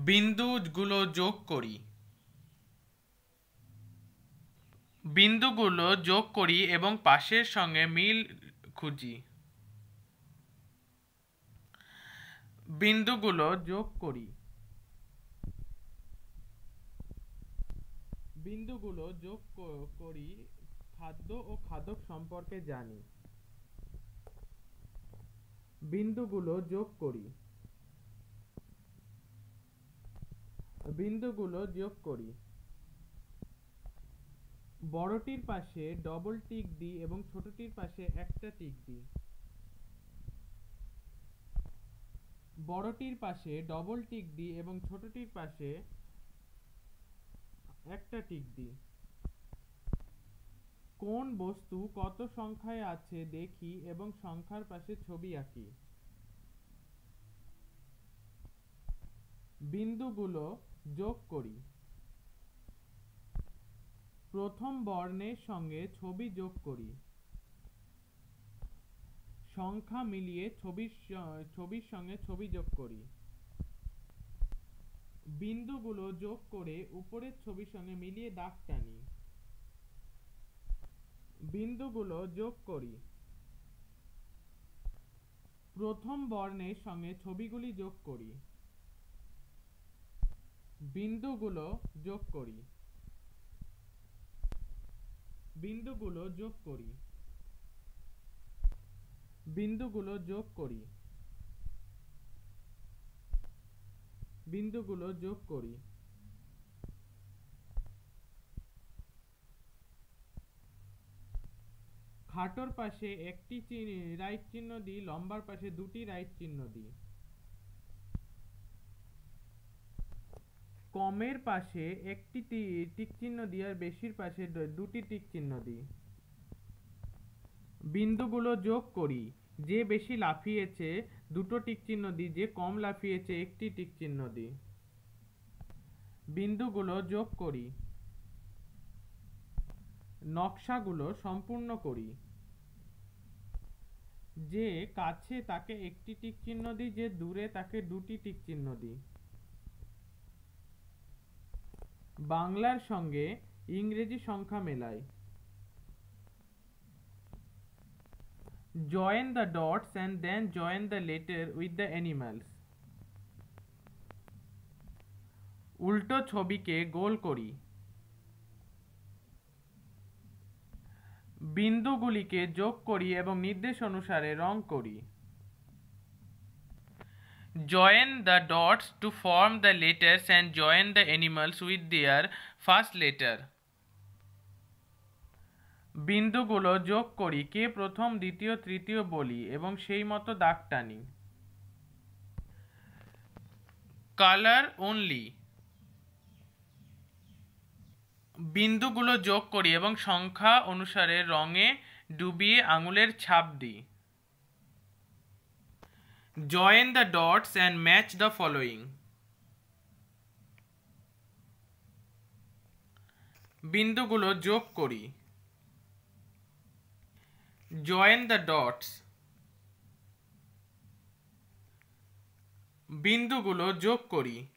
বিন্দুগুলো যোগ করি। বিন্দুগুলো যোগ করি এবং পাশের সঙ্গে মিল খুঁজি। বিন্দুগুলো যোগ করি। বিন্দুগুলো যোগ করি, খাদ্য ও খাদক সম্পর্কে জানি। বিন্দুগুলো যোগ করি। বিন্দুগুলো যোগ করি। বড়টির পাশে ডবল টিক দিই এবং ছোটটির পাশে একটা টিক দিই। বড়টির পাশে ডবল টিক দিই এবং ছোটটির পাশে একটা টিক দিই। কোন বস্তু কত সংখ্যায় আছে দেখি এবং সংখ্যার পাশে ছবি আঁকি। বিন্দুগুলো যোগ করি। প্রথম বর্ণের সঙ্গে ছবি যোগ করি। সংখ্যা মিলিয়ে ছবির সঙ্গে ছবি যোগ করি। বিন্দুগুলো যোগ করে উপরের ছবির সঙ্গে মিলিয়ে দাগ টানি। বিন্দুগুলো যোগ করি। প্রথম বর্ণের সঙ্গে ছবিগুলি যোগ করি। বিন্দুগুলো যোগ করি। বিন্দুগুলো যোগ করি। বিন্দুগুলো যোগ করি। বিন্দুগুলো যোগ করি। খাটোর পাশে একটি রাইট চিহ্ন দিই, লম্বার পাশে দুটি রাইট চিহ্ন দিই। কমের পাশে একটি টিক চিহ্ন দিই আর বেশির পাশে দুটি টিক চিহ্ন দিই। বিন্দুগুলো যোগ করি। যে বেশি লাফিয়েছে দুটো টিক চিহ্ন দিই, যে কম লাফিয়েছে একটি টিক চিহ্ন দিই। বিন্দুগুলো যোগ করি। নকশাগুলো সম্পূর্ণ করি। যে কাছে তাকে একটি টিক চিহ্ন দিই, যে দূরে তাকে দুটি টিক চিহ্ন দিই। বাংলার সঙ্গে ইংরেজি সংখ্যা মেলাই। Join the dots and then join the letter with the animals. উল্টো ছবিকে গোল করি। বিন্দুগুলিকে যোগ করি এবং নির্দেশ অনুসারে রং করি। Join the dots to form the letters and join the animals with their first letter. বিন্দুগুলো যোগ করি, কে প্রথম দ্বিতীয় তৃতীয় বলি এবং সেই মতো দাগ টানি। Colour only. বিন্দুগুলো যোগ করি এবং সংখ্যা অনুসারে রঙে ডুবিয়ে আঙুলের ছাপ দিই। Join the dots and match the following. বিন্দুগুলো যোগ করি। Join the dots. বিন্দুগুলো যোগ করি।